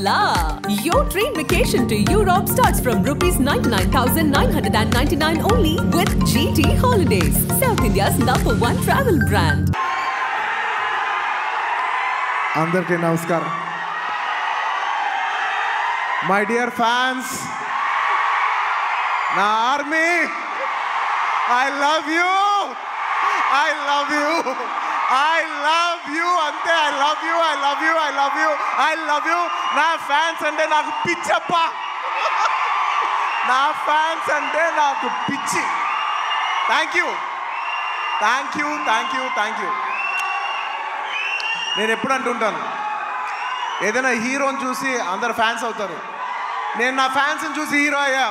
la! Your dream vacation to Europe starts from ₹99,999 only with GT Holidays, South India's #1 travel brand. Andarki namaskaram. My dear fans, na army, I love you. I love you. I love you. Ante I love you. I love you. I love you. I love you. Na fans ante naaku pichappa. Na fans ante naaku pichi. Thank you. Thank you. Thank you. Thank you. నేను ఎప్పుడు అంటుంటాను, ఏదైనా హీరోని చూసి అందరు fans అవుతారు. నేను నా ఫ్యాన్స్ని చూసి హీరో అయ్యా.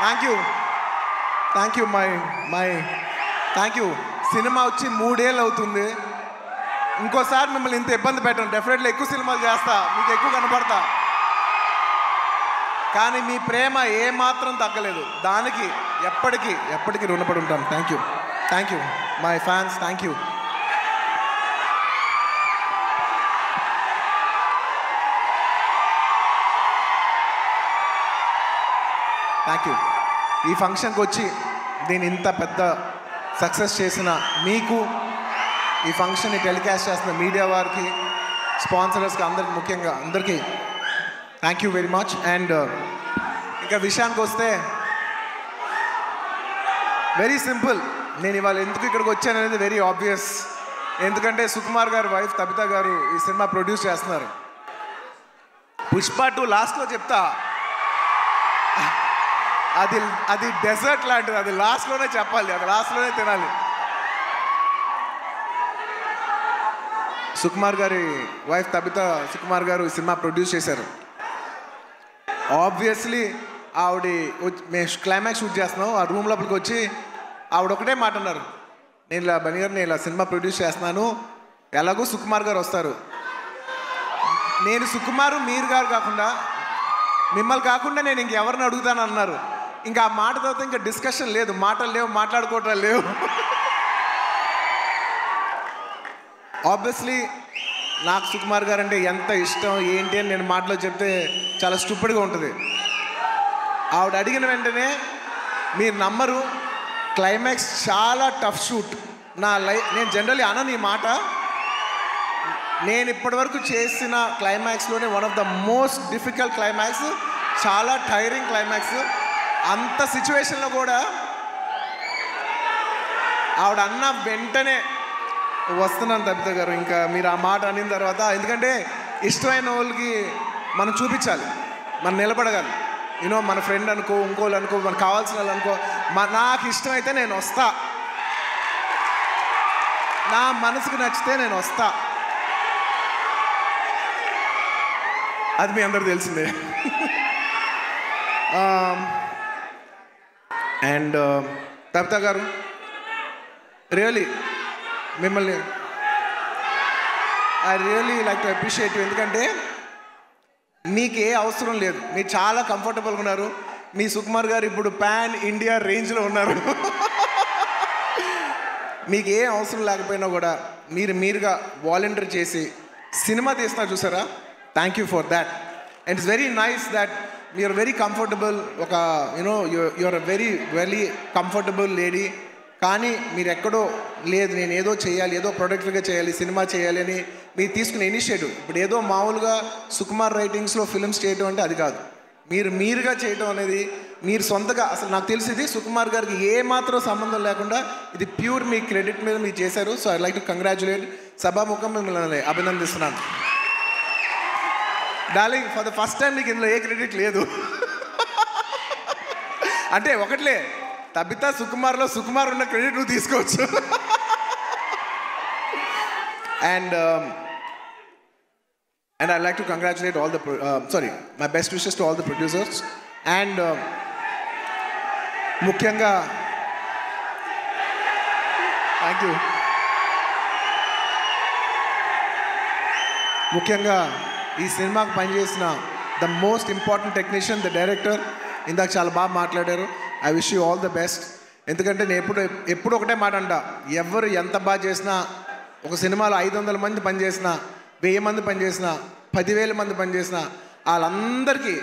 Thank you. Thank you my thank you. Cinema వచ్చి 3 ఏళ్ళు అవుతుంది. ఇంకోసారి మిమ్మల్ని ఇంత ఇబ్బంది పెట్టను. డెఫినెట్లీ ఎక్కువ సినిమాలు చేస్తా, మీకు ఎక్కువ కనపడతా. కానీ మీ ప్రేమ ఏమాత్రం తగ్గలేదు. దానికి ఎప్పటికీ రుణపడి ఉంటాను. Thank you my fans. Thank you. Thank you. ఈ ఫంక్షన్కి వచ్చి దీన్ని ఇంత పెద్ద సక్సెస్ చేసిన మీకు, ఈ ఫంక్షన్ని టెలికాస్ట్ చేస్తున్న మీడియా వారికి, స్పాన్సరర్స్కి, అందరికి, ముఖ్యంగా అందరికీ thank you very much. And ఇంకా విషయానికి వస్తే వెరీ సింపుల్. నేను ఇవాళ ఎందుకు ఇక్కడికి వచ్చాను అనేది వెరీ ఆబ్వియస్. ఎందుకంటే సుకుమార్ గారు వైఫ్ తబిత గారు ఈ సినిమా ప్రొడ్యూస్ చేస్తున్నారు. పుష్ప 2 లాస్ట్లో చెప్తా, అది డెజర్ట్ లాంటిది. అది లాస్ట్లోనే చెప్పాలి, అది లాస్ట్లోనే తినాలి. సుకుమార్ గారి వైఫ్ తబిత సుకుమార్ గారు ఈ సినిమా ప్రొడ్యూస్ చేశారు. ఆబ్వియస్లీ ఆవిడ మేము క్లైమాక్స్ షూట్ చేస్తున్నాం. ఆ రూమ్ లోపలికి వచ్చి ఆవిడ ఒకటే మాట అన్నారు, నేను ఇలా బన్నీ గారు, నేను ఇలా సినిమా ప్రొడ్యూస్ చేస్తున్నాను, ఎలాగో సుకుమార్ గారు వస్తారు. నేను సుకుమారు మీరు గారు కాకుండా, మిమ్మల్ని కాకుండా నేను ఇంకెవరిని అడుగుతాను అన్నారు. ఇంకా ఆ మాట తర్వాత ఇంకా డిస్కషన్ లేదు, మాటలు లేవు, మాట్లాడుకోవటం లేవు. ఆబ్వియస్లీ నాకు సుకుమార్ గారు అంటే ఎంత ఇష్టం ఏంటి అని నేను మాటలో చెప్తే చాలా స్టూపిడ్గా ఉంటుంది. ఆవిడ అడిగిన వెంటనే మీరు నమ్మరు, క్లైమాక్స్ చాలా టఫ్ షూట్. నేను జనరల్లీ అనను ఈ మాట. నేను ఇప్పటివరకు చేసిన క్లైమాక్స్లోనే one of the most difficult climax, చాలా టైరింగ్ క్లైమాక్స్. అంత సిచ్యువేషన్లో కూడా ఆవిడ అన్న వెంటనే వస్తున్నాను తబిత గారు, ఇంకా మీరు ఆ మాట అనిన తర్వాత, ఎందుకంటే ఇష్టమైన వాళ్ళకి మనం చూపించాలి, మనం నిలబడగాలి. యూనో మన ఫ్రెండ్ అనుకో, ఇంకోళ్ళు అనుకో, మనకు కావాల్సిన వాళ్ళు అనుకో, నాకు ఇష్టమైతే నేను వస్తా, నా మనసుకు నచ్చితే నేను వస్తా. అది మీ అందరూ తెలిసిందే. అండ్ తబిత గారు, రియలీ మిమ్మల్ని I really like to appreciate you. ఎందుకంటే మీకు ఏ అవసరం లేదు, మీరు చాలా కంఫర్టబుల్గా ఉన్నారు. మీ సుకుమార్ గారు ఇప్పుడు పాన్ ఇండియా రేంజ్లో ఉన్నారు. మీకు ఏ అవసరం లేకపోయినా కూడా మీరుగా వాలంటీర్ చేసి సినిమా తీస్తున్నారు చూసారా, thank you for that. And it's very nice that you're very comfortable, ఒక you're a very comfortable lady. కానీ మీరు ఎక్కడో లేదు, నేను ఏదో చేయాలి, ఏదో ప్రొడక్టివ్గా చేయాలి, సినిమా చేయాలి అని మీరు తీసుకునే ఇనిషియేటివ్. ఇప్పుడు ఏదో మామూలుగా సుకుమార్ రైటింగ్స్లో ఫిల్మ్స్ చేయడం అంటే అది కాదు. మీరుగా చేయడం అనేది, మీరు సొంతగా, అసలు నాకు తెలిసింది సుకుమార్ గారికి ఏ మాత్రం సంబంధం లేకుండా ఇది ప్యూర్ మీ క్రెడిట్ మీద మీరు చేశారు. So I like to congratulate. సభాముఖం మిమ్మల్ని అభినందిస్తున్నాను. Darling, for the first time నీకు ఇందులో ఏ క్రెడిట్ లేదు. అంటే ఒకట్లే, తబిత సుకుమార్లో సుకుమార్ ఉన్న క్రెడిట్ నువ్వు తీసుకోవచ్చు. And I like to congratulate all the my best wishes to all the producers. And ముఖ్యంగా థ్యాంక్ యూ. ముఖ్యంగా ఈ సినిమాకి పనిచేసిన the most important technician, the director, ఇందాక చాలా బాగా మాట్లాడారు. I wish you all the best. ఎందుకంటే నేను ఎప్పుడు ఒకటే మాట అంట, ఎవరు ఎంత బాగా చేసినా, ఒక సినిమాలో 500 మంది పనిచేసినా, 1000 మంది పనిచేసినా 10,000 మంది పనిచేసిన వాళ్ళందరికీ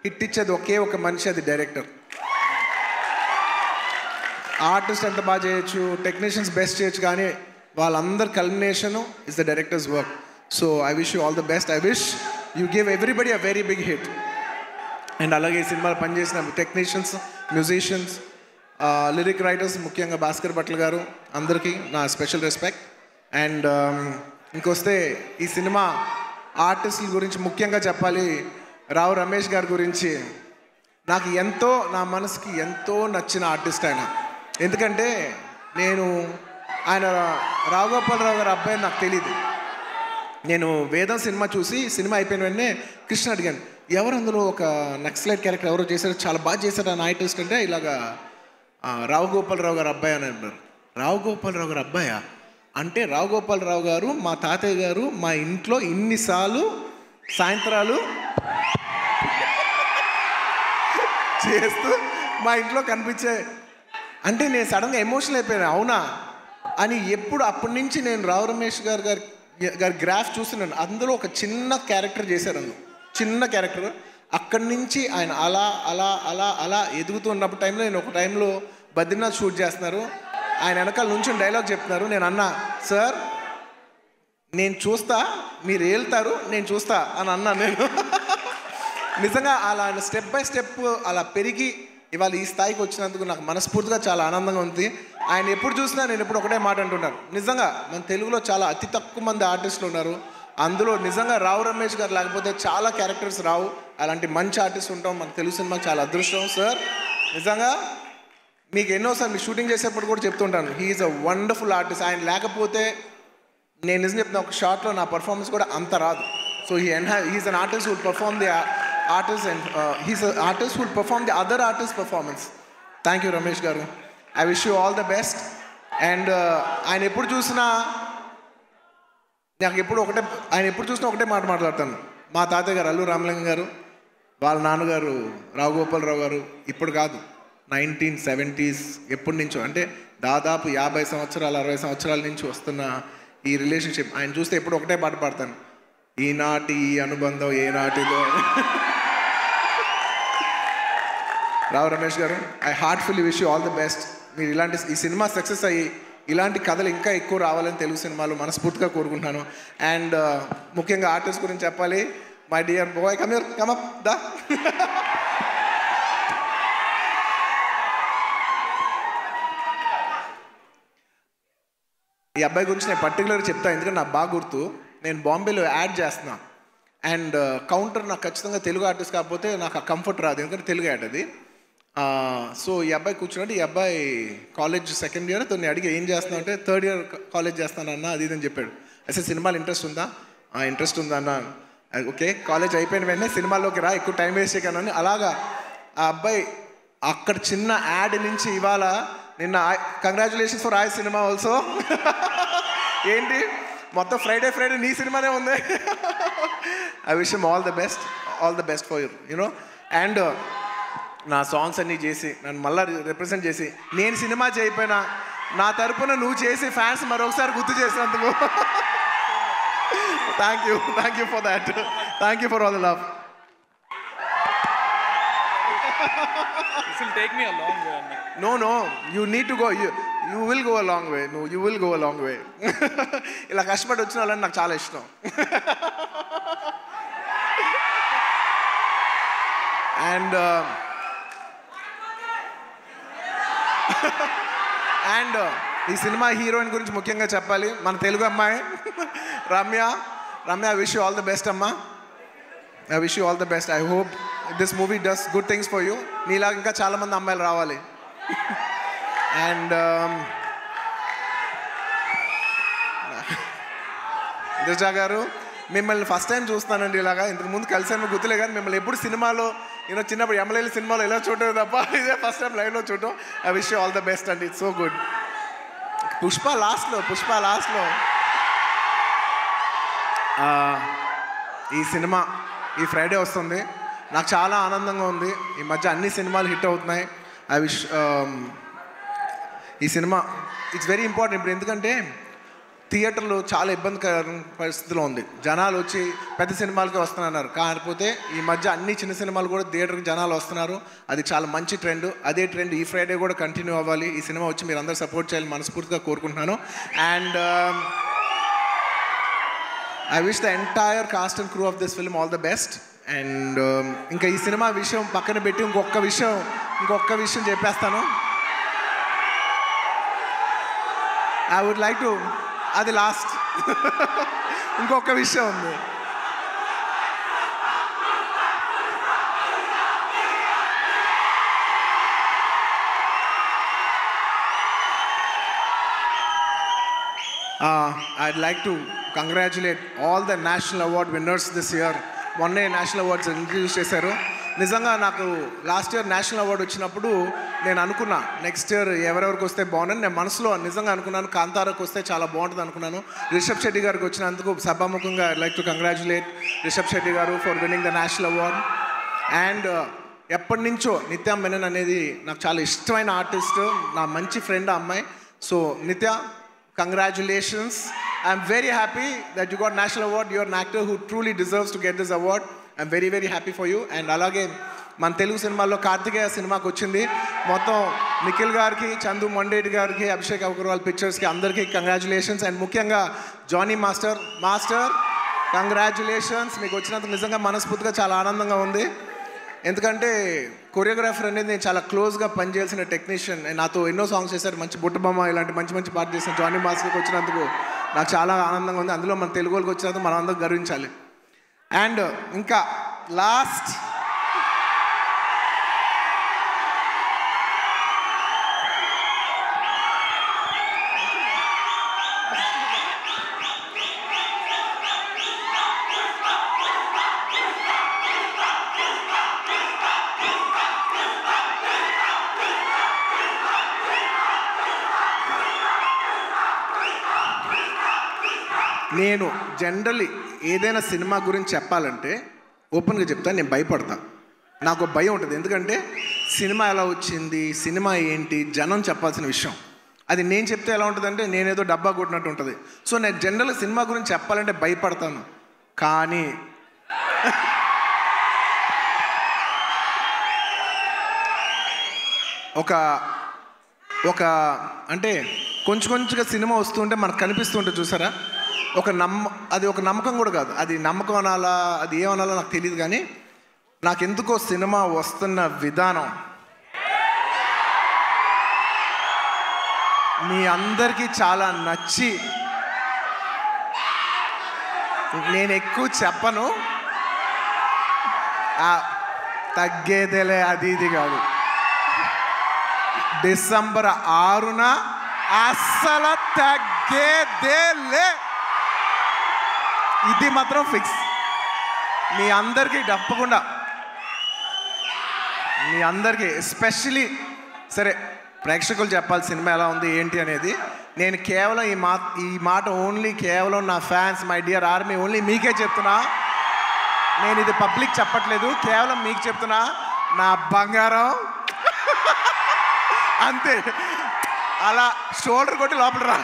హిట్ ఇచ్చేది ఒకే ఒక మనిషి, అది డైరెక్టర్. ఆర్టిస్ట్ ఎంత బాగా చేయొచ్చు, టెక్నీషియన్స్ బెస్ట్ చేయొచ్చు, కానీ వాళ్ళందరి culmination is the directors work. So I wish you all the best. I wish you give everybody a very big hit. And అలాగే ఈ సినిమాలో పనిచేసిన టెక్నీషియన్స్, మ్యూజిషియన్స్, లిరిక్ రైటర్స్, ముఖ్యంగా భాస్కర్ భట్ల గారు, అందరికీ నా స్పెషల్ రెస్పెక్ట్. అండ్ ఇంకొస్తే ఈ సినిమా ఆర్టిస్టుల గురించి ముఖ్యంగా చెప్పాలి. రావు రమేష్ గారి గురించి నాకు ఎంతో, నా మనసుకి ఎంతో నచ్చిన ఆర్టిస్ట్ ఆయన. ఎందుకంటే ఆయన రావు గోపాలరావు గారి అబ్బాయి నాకు తెలీదు. నేను వేదం సినిమా చూసి సినిమా అయిపోయిన వెంటనే కృష్ణ అడిగాను, ఎవరు అందులో ఒక నక్సలైట్ క్యారెక్టర్ ఎవరో చేశారు, చాలా బాగా చేశారు ఆ ఆర్టిస్ట్ అంటే, ఇలాగా రావు గోపాలరావు గారు అబ్బాయి అని అన్నారు. రావు గోపాలరావు గారు అబ్బాయా అంటే, రావు గోపాలరావు గారు మా తాతయ్య గారు మా ఇంట్లో ఇన్నిసార్లు సాయంత్రాలు చేస్తూ మా ఇంట్లో కనిపించే అంటే నేను సడన్గా ఎమోషనల్ అయిపోయాను. అవునా అని అప్పటి నుంచి నేను రావు రమేష్ గారి గ్రాఫ్ చూస్తున్నాను. అందులో ఒక చిన్న క్యారెక్టర్ చేశారు, అందులో చిన్న క్యారెక్టర్. అక్కడి నుంచి ఆయన అలా అలా అలా అలా ఎదుగుతూ ఉన్నప్పుడు టైంలో నేను ఒక టైంలో బద్రీనాథ్ షూట్ చేస్తున్నారు, ఆయన వెనకాల నుంచి డైలాగ్ చెప్తున్నారు. నేను అన్నా, సార్ నేను చూస్తా, మీరు వెళ్తారు, నేను చూస్తా అని అన్నాను నేను. నిజంగా అలా స్టెప్ బై స్టెప్ అలా పెరిగి ఇవాళ ఈ స్థాయికి వచ్చినందుకు నాకు మనస్ఫూర్తిగా చాలా ఆనందంగా ఉంది. ఆయన ఎప్పుడు చూసినా నేను ఎప్పుడు ఒకటే మాట అంటున్నాను, నిజంగా మన తెలుగులో చాలా అతి తక్కువ మంది ఆర్టిస్టులు ఉన్నారు, అందులో నిజంగా రావు రమేష్ గారు లేకపోతే చాలా క్యారెక్టర్స్ రావు. అలాంటి మంచి ఆర్టిస్ట్ ఉంటాం మన తెలుగు సినిమాకి చాలా అదృష్టం. సార్ నిజంగా మీకు ఎన్నోసార్లు మీ షూటింగ్ చేసేప్పుడు కూడా చెప్తుంటాను, హీఈస్ అ వండర్ఫుల్ ఆర్టిస్ట్. ఆయన లేకపోతే నేను నిజం చెప్తున్నా, ఒక షార్ట్లో నా పర్ఫార్మెన్స్ కూడా అంత రాదు. So he's an artist will perform the artist and he's an artist who will perform the other artist performance. Thank you Ramesh garu. I wish you all the best. And ఆయన ఎప్పుడు చూసినా ఒకటే మాట మాట్లాడతాను. మా తాతయ్య గారు అల్లు రామలింగం గారు, వాళ్ళ నాన్నగారు రావు గోపాలరావు గారు, ఇప్పుడు కాదు 1970s ఎప్పటి నుంచో, అంటే దాదాపు 50 సంవత్సరాలు 60 సంవత్సరాల నుంచి వస్తున్న ఈ రిలేషన్షిప్ ఆయన చూస్తే ఎప్పుడు ఒకటే పాట పాడతాను, ఈనాటి ఈ అనుబంధం ఏనాటిదో. రావు రమేష్ గారు, I heartfully wish you all the best. మీరు ఈ సినిమా సక్సెస్ అయ్యి ఇలాంటి కథలు ఇంకా ఎక్కువ రావాలని తెలుగు సినిమాలు మనస్ఫూర్తిగా కోరుకుంటున్నాను. అండ్ ముఖ్యంగా ఆర్టిస్ట్ గురించి చెప్పాలి. My dear boy, come up దా. ఈ అబ్బాయి గురించి నేను పర్టికులర్గా చెప్తాను, ఎందుకంటే నాకు బాగా గుర్తు. నేను బాంబేలో యాడ్ చేస్తున్నా, అండ్ కౌంటర్ నాకు ఖచ్చితంగా తెలుగు ఆర్టిస్ట్ కాకపోతే నాకు ఆ కంఫర్ట్ రాదు, ఎందుకంటే తెలుగు యాడ్ అది. సో ఈ అబ్బాయి కూర్చున్నాడు. ఈ అబ్బాయి కాలేజ్ సెకండ్ ఇయర్. తను అడిగి ఏం చేస్తున్నావు అంటే, థర్డ్ ఇయర్ కాలేజ్ చేస్తానన్నా అది ఇదని చెప్పాడు. అసలు సినిమాలు ఇంట్రెస్ట్ ఉందా? ఇంట్రెస్ట్ ఉందా అన్న. ఓకే, కాలేజ్ అయిపోయిన వెంటనే సినిమాల్లోకి రా, ఎక్కువ టైం వేస్ట్ చేయకను. అలాగా ఆ అబ్బాయి అక్కడ చిన్న యాడ్ నుంచి ఇవాళ నిన్న కంగ్రాచులేషన్స్ ఫర్ ఆయ్ సినిమా ఆల్సో. ఏంటి మొత్తం ఫ్రైడే నీ సినిమానే ఉంది. I wish him all the best for you know. And నా సాంగ్స్ అన్నీ చేసి నన్ను మళ్ళీ రిప్రజెంట్ చేసి, నేను సినిమా చేయకపోయినా నా తరపున నువ్వు చేసి ఫ్యాన్స్ మరొకసారి గుర్తు చేసినందుకు thank you for that. Thank you for all the love. This will take me a long way, Anna. No, you need to go. You will go a long way. No, you will go a long way. ఇలా కష్టపడి వచ్చిన వాళ్ళని నాకు చాలా ఇష్టం. And ఈ cinema heroine గురించి ముఖ్యంగా చెప్పాలి. మన తెలుగు అమ్మాయి Ramya. I wish you all the best అమ్మా. I wish you all the best. I hope this movie does good things for you. నీలాగా ఇంకా చాలామంది అమ్మాయిలు రావాలి. అండ్ దిశా గారు, మిమ్మల్ని ఫస్ట్ టైం చూస్తానండి. ఇలాగా ఇంతకు ముందు కలిసాను గుర్తులే, కానీ మిమ్మల్ని ఎప్పుడు సినిమాలో చిన్నప్పుడు ఎమ్మెల్యేలు సినిమాలో ఎలా చూడటం తప్ప ఇదే ఫస్ట్ టైం లైవ్లో చూడటం. I wish you all the best అండి. It's so good. పుష్ప లాస్ట్లో ఈ సినిమా ఈ ఫ్రైడే వస్తుంది. నాకు చాలా ఆనందంగా ఉంది. ఈ మధ్య అన్ని సినిమాలు హిట్ అవుతున్నాయి. ఐ విష్ ఈ సినిమా ఇట్స్ వెరీ ఇంపార్టెంట్ ఇప్పుడు, ఎందుకంటే థియేటర్లో చాలా ఇబ్బందికర పరిస్థితిలో ఉంది. జనాలు వచ్చి పెద్ద సినిమాలకే వస్తున్నారు, కాకపోతే ఈ మధ్య అన్ని చిన్న సినిమాలు కూడా థియేటర్కి జనాలు వస్తున్నారు. అది చాలా మంచి ట్రెండ్. అదే ట్రెండ్ ఈ ఫ్రైడే కూడా కంటిన్యూ అవ్వాలి. ఈ సినిమా వచ్చి మీరు అందరూ సపోర్ట్ చేయాలని మనస్ఫూర్తిగా కోరుకుంటున్నాను. And I wish the entire cost and crew of this film all the best. And ఇంకా ఈ సినిమా విషయం పక్కన పెట్టి ఇంకొక విషయం చెప్పేస్తాను. ఐ వుడ్ లైక్ టు, అది లాస్ట్, ఇంకొక విషయం ఉంది. I'd like to congratulate all the national award winners this year. మొన్నే నేషనల్ అవార్డ్స్ ఇంట్రడ్యూస్ చేశారు. నిజంగా నాకు లాస్ట్ ఇయర్ నేషనల్ అవార్డు వచ్చినప్పుడు నేను అనుకున్నా నెక్స్ట్ ఇయర్ ఎవరెవరికి వస్తే బాగుందని నేను మనసులో నిజంగా అనుకున్నాను. కాంతారాకు వస్తే చాలా బాగుంటుంది అనుకున్నాను. రిషబ్ శెట్టి గారికి వచ్చినందుకు సభాముఖంగా I like to congratulate Rishab Shetty గారు for winning the national award. And ఎప్పటి నుంచో నిత్య మెనన్ అనేది నాకు చాలా ఇష్టమైన ఆర్టిస్ట్, నా మంచి ఫ్రెండ్ ఆ అమ్మాయి. సో నిత్య, congratulations. I'm very happy that you got national award. You're an actor who truly deserves to get this award. I'm very very happy for you. And అలాగే మన తెలుగు సినిమాల్లో కార్తికేయ సినిమాకి వచ్చింది. మొత్తం నిఖిల్ గారికి, చందు మొండేటి గారికి, అభిషేక్ అగర్వాల్ పిక్చర్స్కి అందరికీ కంగ్రాచులేషన్స్. అండ్ ముఖ్యంగా జానీ మాస్టర్ కంగ్రాచులేషన్స్. మీకు వచ్చినందుకు నిజంగా మనస్ఫూర్తిగా చాలా ఆనందంగా ఉంది. ఎందుకంటే కొరియోగ్రాఫర్ అనేది నేను చాలా క్లోజ్గా పనిచేయాల్సిన టెక్నీషియన్. నాతో ఎన్నో సాంగ్స్ చేశారు, మంచి బుట్టబొమ్మ ఇలాంటి మంచి పాట చేసిన జానీ మాస్టర్కి వచ్చినందుకు నాకు చాలా ఆనందంగా ఉంది. అందులో మన తెలుగు వాళ్ళకి వచ్చినందుకు మనం అందరం గర్వించాలి. అండ్ ఇంకా లాస్ట్, నేను జనరల్లీ ఏదైనా సినిమా గురించి చెప్పాలంటే ఓపెన్గా చెప్తాను, నేను భయపడతాను. నాకు భయం ఉంటుంది. ఎందుకంటే సినిమా ఎలా వచ్చింది, సినిమా ఏంటి, జనం చెప్పాల్సిన విషయం. అది నేను చెప్తే ఎలా ఉంటుందంటే నేనేదో డబ్బా కొట్టినట్టు ఉంటుంది. సో నేను జనరల్గా సినిమా గురించి చెప్పాలంటే భయపడతాను. కానీ ఒక అంటే కొంచెంగా సినిమా వస్తుంటే మనకు కనిపిస్తుంటే చూసారా, అది ఒక నమ్మకం కూడా కాదు. అది నమ్మకం అనాలా, అది ఏమనాలో నాకు తెలియదు. కానీ నాకెందుకో సినిమా వస్తున్న విధానం మీ అందరికీ చాలా నచ్చి, నేను ఎక్కువ చెప్పను, తగ్గేదేలే అది ఇది కాదు. డిసెంబర్ 6న అస్సలు తగ్గేదేలే, ఇది మాత్రం ఫిక్స్. మీ అందరికీ తప్పకుండా, మీ అందరికీ ఎస్పెషలీ సరే ప్రేక్షకులు చెప్పాలి సినిమా ఎలా ఉంది ఏంటి అనేది. నేను కేవలం ఈ మాట ఓన్లీ కేవలం నా fans, my dear army, only మీకే చెప్తున్నా. నేను ఇది పబ్లిక్ చెప్పట్లేదు, కేవలం మీకు చెప్తున్నా. నా బంగారం అంతే, అలా షోల్డర్ కొట్టి లోపల రా.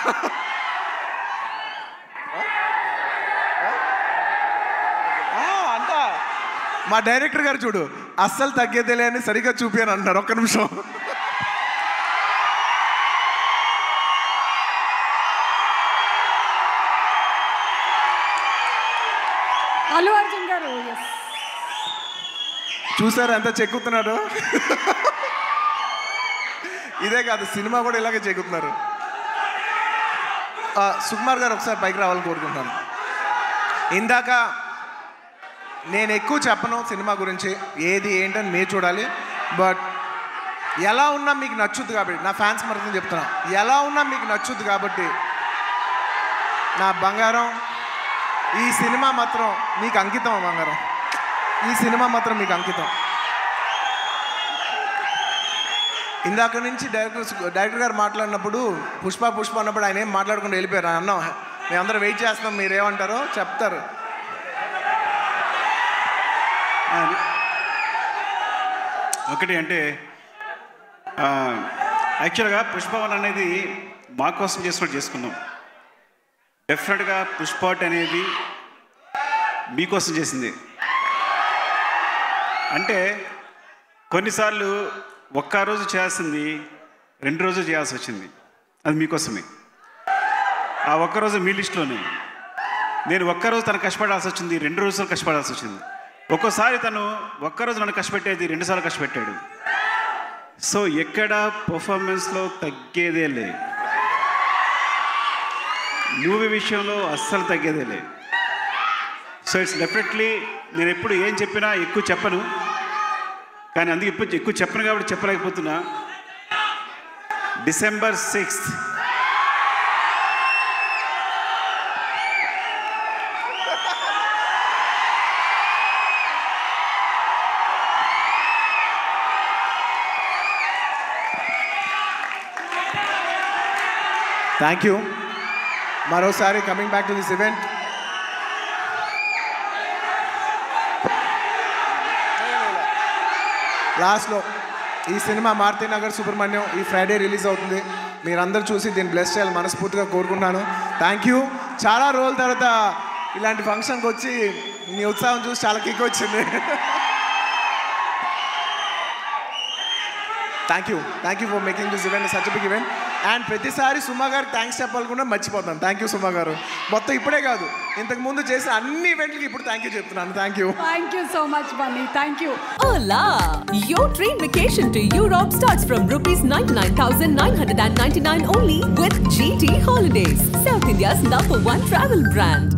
అంతా మా డైరెక్టర్ గారు చూడు, అస్సలు తగ్గేదేలే అని సరిగ్గా చూపాను అంటున్నారు. ఒక్క నిమిషం. అల్లు అర్జున్ గారు చూసారు ఎంత చెక్కుతున్నారు. ఇదే కాదు, సినిమా కూడా ఇలాగే చెక్కుతున్నారు. సుకుమార్ గారు ఒకసారి పైకి రావాలని కోరుకుంటున్నాను. ఇందాక నేను ఎక్కువ చెప్పను సినిమా గురించి, ఏది ఏంటని మీరు చూడాలి. బట్ ఎలా ఉన్నా మీకు నచ్చుద్ది కాబట్టి, నా ఫ్యాన్స్ మరొకటి చెప్తున్నా, ఎలా ఉన్నా మీకు నచ్చుద్ది కాబట్టి నా బంగారం, ఈ సినిమా మాత్రం మీకు అంకితం. బంగారం, ఈ సినిమా మాత్రం మీకు అంకితం. ఇందాక నుంచి డైరెక్టర్ గారు మాట్లాడినప్పుడు పుష్ప అన్నప్పుడు ఆయన ఏం మాట్లాడుకుంటూ వెళ్ళిపోయారు. అన్నాం మేమందరం వెయిట్ చేస్తున్నాం, మీరేమంటారో చెప్తారు. ఒకటి అంటే యాక్చువల్గా పుష్పవన్ అనేది మా కోసం చేసినట్టు చేసుకున్నాం. డెఫినెట్గా పుష్పాట్ అనేది మీకోసం చేసింది. అంటే కొన్నిసార్లు ఒక్క రోజు చేయాల్సింది 2 రోజులు చేయాల్సి వచ్చింది. అది మీకోసమే. ఆ ఒక్కరోజు మీ లిస్టులోనే. నేను ఒక్కరోజు తను కష్టపడాల్సి వచ్చింది, 2 రోజులు కష్టపడాల్సి వచ్చింది. ఒక్కోసారి తను ఒక్కరోజు నన్ను కష్టపెట్టేది 2 సార్లు కష్టపెట్టాడు. సో ఎక్కడ పర్ఫార్మెన్స్లో తగ్గేదే లే, మూవీ విషయంలో అస్సలు తగ్గేదే లే. సో ఇట్స్ డెఫినెట్లీ నేను ఎప్పుడు ఏం చెప్పినా ఎక్కువ చెప్పను, కానీ అందుకే ఇప్పుడు ఎక్కువ చెప్పను కాబట్టి చెప్పలేకపోతున్నా. December 6th thank you. మరోసారి coming back to this event, లాస్ట్లో ఈ సినిమా మారుతినగర్ సుబ్రహ్మణ్యం ఈ ఫ్రైడే రిలీజ్ అవుతుంది. మీరందరూ చూసి దీన్ని బ్లెస్ చేయాలి మనస్ఫూర్తిగా కోరుకుంటున్నాను. Thank you. చాలా రోజుల తర్వాత ఇలాంటి ఫంక్షన్కి వచ్చి మీ ఉత్సాహం చూసి చాలా కిక్ వచ్చింది. Thank you for making this event such big event. And ప్రతిసారి సుమా గారికి థ్యాంక్స్ చెప్పాలకుండా మర్చిపోతాను. థ్యాంక్ యూ సుమా గారు. మొత్తం ఇప్పుడే కాదు, ఇంతకుముందు చేసిన అన్ని ఈవెంట్లకి ఇప్పుడు థ్యాంక్ యూ చెప్తున్నాను. Thank you so much Bunny. Thank you. Hola! Your train vacation to Europe starts from rupees 99,999 only with GT Holidays, South India's #1 travel brand.